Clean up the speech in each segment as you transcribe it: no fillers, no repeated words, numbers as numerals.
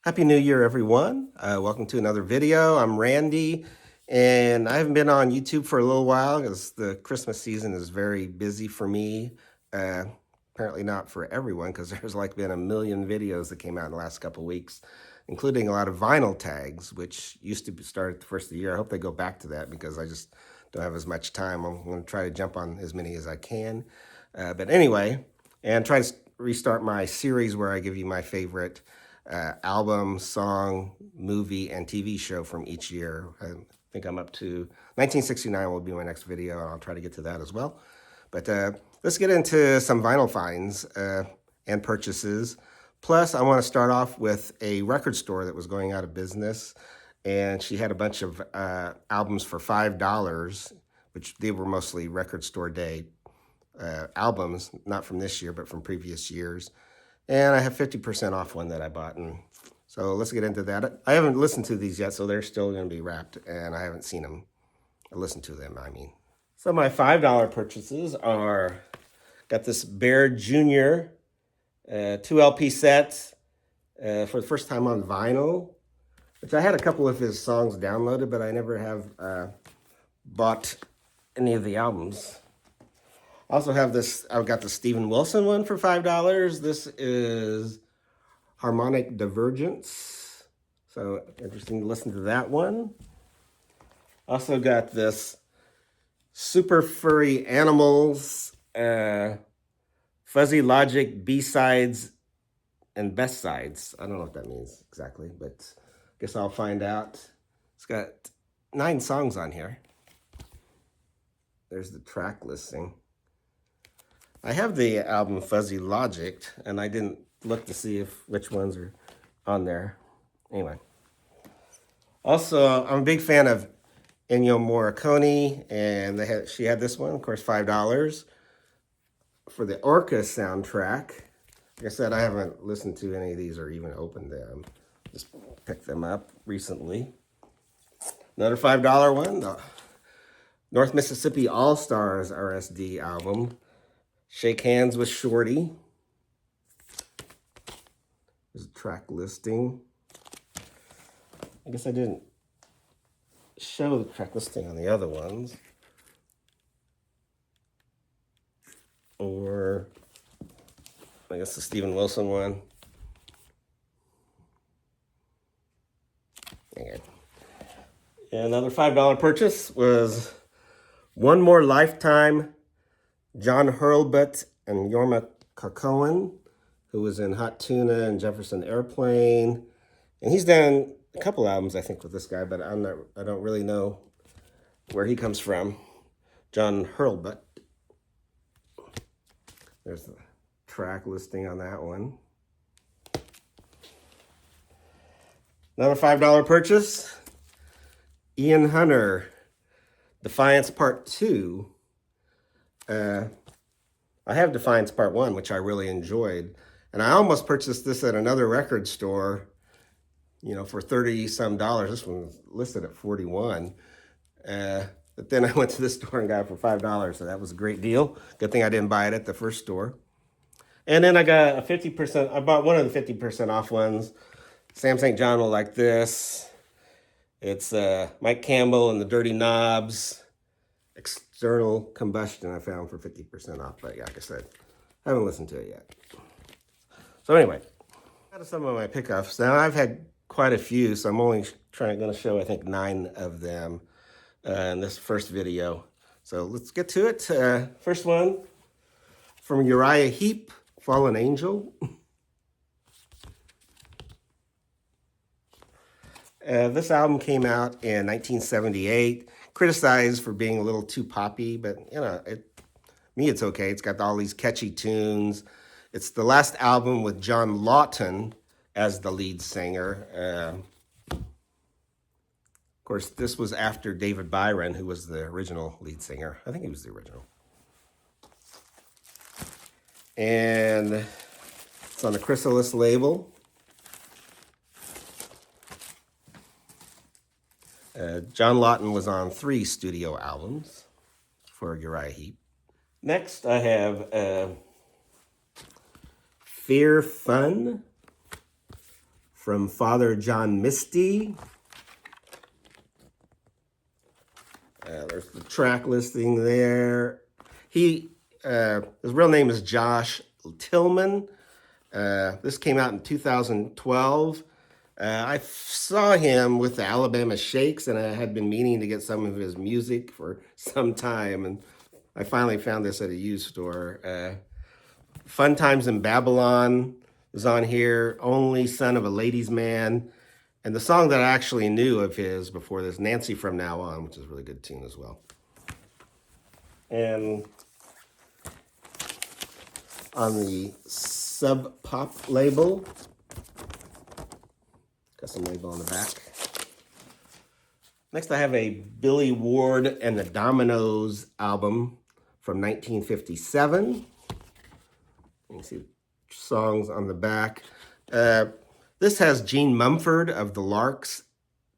Happy New Year, everyone. Welcome to another video. I'm Randy, and I haven't been on YouTube for a little while because the Christmas season is very busy for me. Apparently not for everyone because there's like been a million videos that came out in the last couple of weeks, including a lot of vinyl tags, which used to start at the first of the year. I hope they go back to that because I just don't have as much time. I'm going to try to jump on as many as I can. But anyway, and try to restart my series where I give you my favorite album, song, movie, and TV show from each year. I think I'm up to 1969 will be my next video, and I'll try to get to that as well. But let's get into some vinyl finds and purchases. Plus, I want to start off with a record store that was going out of business, and she had a bunch of albums for $5, which they were mostly record store day albums, not from this year, but from previous years. And I have 50% off one that I bought. And so let's get into that. I haven't listened to these yet, so they're still going to be wrapped, and I haven't seen them, or listened to them, I mean. So my $5 purchases are, got this Bear Jr. 2 LP sets for the first time on vinyl, which I had a couple of his songs downloaded, but I never have bought any of the albums. I also have this, I've got the Steven Wilson one for $5. This is Harmonic Divergence. So interesting to listen to that one. Also got this Super Furry Animals, Fuzzy Logic B-sides and best sides. I don't know what that means exactly, but I guess I'll find out. It's got 9 songs on here. There's the track listing. I have the album Fuzzy Logic, and I didn't look to see which ones are on there. Anyway. Also, I'm a big fan of Ennio Morricone, and she had this one, of course, $5 for the Orca soundtrack. Like I said, I haven't listened to any of these or even opened them. Just picked them up recently. Another $5 one, the North Mississippi All-Stars RSD album. Shake Hands with Shorty. There's a track listing. I guess I didn't show the track listing on the other ones. Or, I guess the Steven Wilson one. Okay. And another $5 purchase was One More Lifetime, John Hurlbut and Jorma Kaukonen, who was in Hot Tuna and Jefferson Airplane. And he's done a couple albums, I think, with this guy, but I don't really know where he comes from. John Hurlbut. There's the track listing on that one. Another $5 purchase. Ian Hunter, Defiance Part 2. I have Defiance Part 1, which I really enjoyed. And I almost purchased this at another record store, you know, for 30-some dollars. This one was listed at 41. But then I went to this store and got it for $5, so that was a great deal. Good thing I didn't buy it at the first store. And then I got a 50%, I bought one of the 50% off ones. Sam St. John will like this. It's Mike Campbell and the Dirty Knobs. External Combustion I found for 50% off, but yeah, like I said, I haven't listened to it yet. So anyway, out of some of my pickups, now I've had quite a few, so I'm only going to show, I think, 9 of them in this first video. So let's get to it. First one from Uriah Heep, Fallen Angel. This album came out in 1978. Criticized for being a little too poppy, but you know, me it's okay. It's got all these catchy tunes. It's the last album with John Lawton as the lead singer. Of course, this was after David Byron, who was the original lead singer. I think he was the original. And it's on the Chrysalis label. John Lawton was on 3 studio albums for Uriah Heep. Next, I have Fear Fun from Father John Misty. There's the track listing there. His real name is Josh Tillman. This came out in 2012. I saw him with the Alabama Shakes, and I had been meaning to get some of his music for some time, and I finally found this at a used store. Fun Times in Babylon is on here. Only Son of a Ladies' Man. And the song that I actually knew of his before this, Nancy From Now On, which is a really good tune as well. And on the Sub Pop label, custom label on the back. Next, I have a Billy Ward and the Dominoes album from 1957. You can see songs on the back. This has Gene Mumford of the Larks,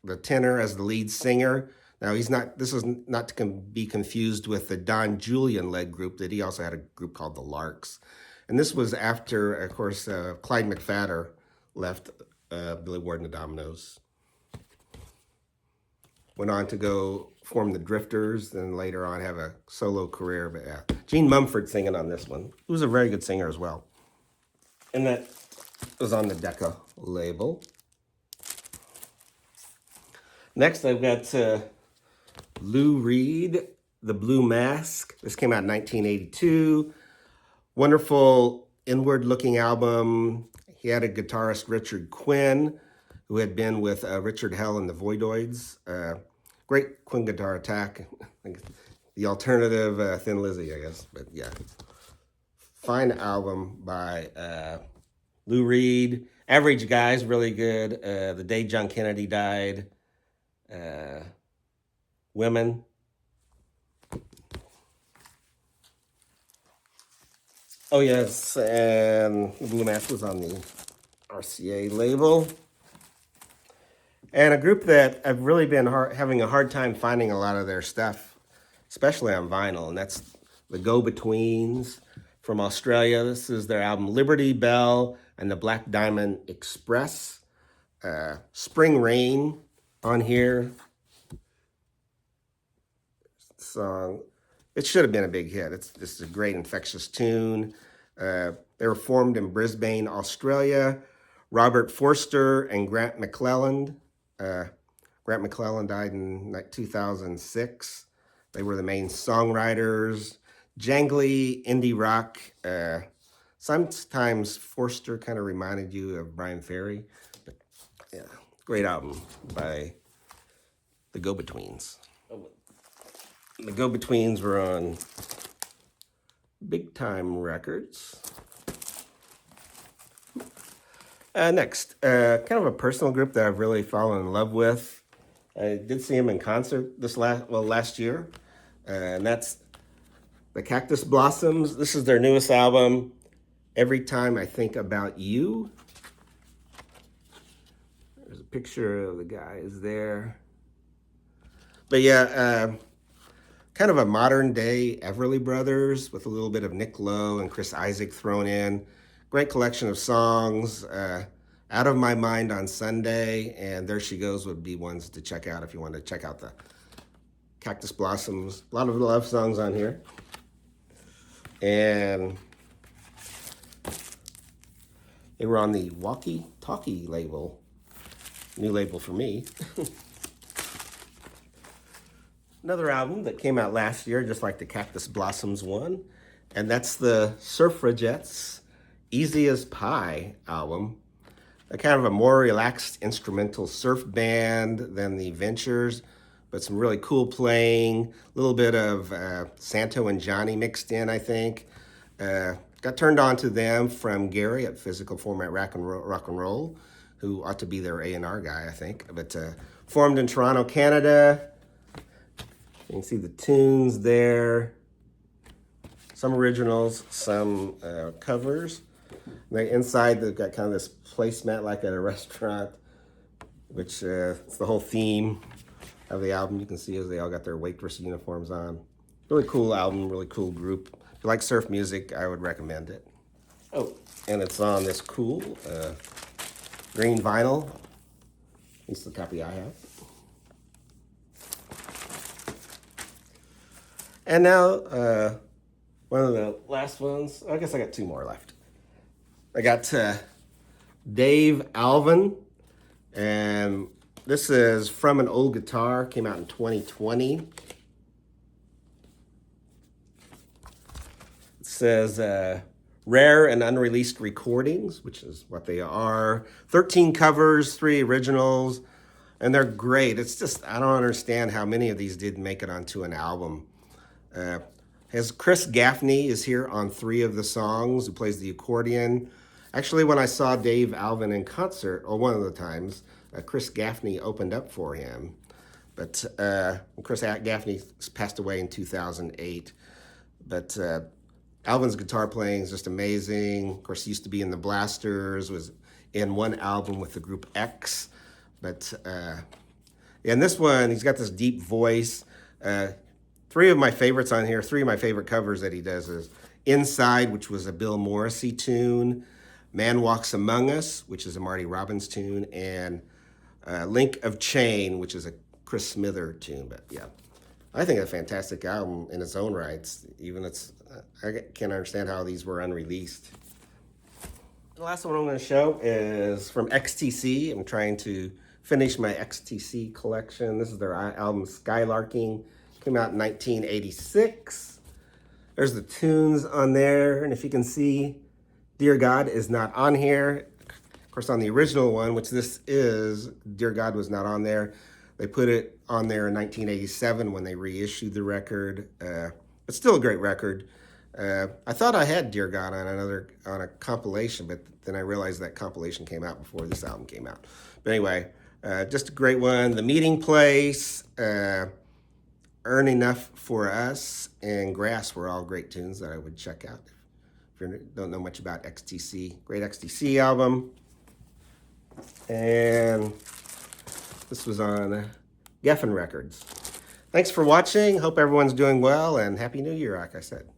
the tenor, as the lead singer. Now, this is not to be confused with the Don Julian-led group that he also had a group called the Larks. And this was after, of course, Clyde McPhatter left Billy Ward and the Dominoes. Went on to go form the Drifters, and later on have a solo career. But yeah, Gene Mumford singing on this one. He was a very good singer as well. And that was on the Decca label. Next, I've got Lou Reed, The Blue Mask. This came out in 1982. Wonderful inward-looking album. He had a guitarist, Richard Quinn, who had been with Richard Hell and the Voidoids. Great Quinn guitar attack. The alternative Thin Lizzy, I guess. But yeah, fine album by Lou Reed. Average Guy's really good. The Day John Kennedy Died. Women. Oh yes, and the Blue Mask was on the RCA label. And a group that I've really been having a hard time finding a lot of their stuff, especially on vinyl, and that's the Go-Betweens from Australia. This is their album Liberty Bell and the Black Diamond Express. Spring Rain on here. Song. It should have been a big hit. It's just a great infectious tune. They were formed in Brisbane, Australia. Robert Forster and Grant McClelland. Grant McClelland died in 2006. They were the main songwriters. Jangly indie rock. Sometimes Forster kind of reminded you of Brian Ferry. But, yeah, great album by the Go-Betweens. The Go-Betweens were on Big Time Records. Next, kind of a personal group that I've really fallen in love with. I did see him in concert last year, and that's the Cactus Blossoms. This is their newest album, Every Time I Think About You. There's a picture of the guys there. But yeah, kind of a modern day Everly Brothers with a little bit of Nick Lowe and Chris Isaak thrown in. Great collection of songs. Out of My Mind on Sunday and There She Goes would be ones to check out if you want to check out the Cactus Blossoms. A lot of love songs on here. And they were on the Walkie Talkie label. New label for me. Another album that came out last year, just like the Cactus Blossoms one, and that's the Suffragettes' Easy as Pie album. A kind of a more relaxed instrumental surf band than the Ventures, but some really cool playing, a little bit of Santo and Johnny mixed in, I think. Got turned on to them from Gary at Physical Format Rock and Roll, who ought to be their A&R guy, I think. But formed in Toronto, Canada. You can see the tunes there. Some originals, some covers. Inside, they've got kind of this placemat like at a restaurant, which it's the whole theme of the album. You can see as they all got their waitress uniforms on. Really cool album, really cool group. If you like surf music, I would recommend it. Oh, and it's on this cool green vinyl. At least the copy I have. And now, one of the last ones. I guess I got two more left. I got Dave Alvin, and this is From an Old Guitar. Came out in 2020. It says rare and unreleased recordings, which is what they are. 13 covers, 3 originals, and they're great. It's just, I don't understand how many of these didn't make it onto an album. As Chris Gaffney is here on 3 of the songs, who plays the accordion. Actually, when I saw Dave Alvin in concert, or one of the times, Chris Gaffney opened up for him. But Chris Gaffney passed away in 2008. But Alvin's guitar playing is just amazing. Of course, he used to be in the Blasters, was in one album with the group X. But in this one, he's got this deep voice. 3 of my favorites on here, 3 of my favorite covers that he does is Inside, which was a Bill Morrissey tune, Man Walks Among Us, which is a Marty Robbins tune, and Link of Chain, which is a Chris Smither tune. But yeah, I think a fantastic album in its own rights. Even I can't understand how these were unreleased. The last one I'm going to show is from XTC. I'm trying to finish my XTC collection. This is their album Skylarking. Came out in 1986. There's the tunes on there, and if you can see, Dear God is not on here. Of course, on the original one, which this is, Dear God was not on there. They put it on there in 1987 when they reissued the record. It's still a great record. I thought I had Dear God on a compilation, but then I realized that compilation came out before this album came out. But anyway, just a great one. The Meeting Place, Earn Enough for Us, and Grass were all great tunes that I would check out. If you don't know much about XTC, great XTC album. And this was on Geffen Records. Thanks for watching. Hope everyone's doing well, and Happy New Year, like I said.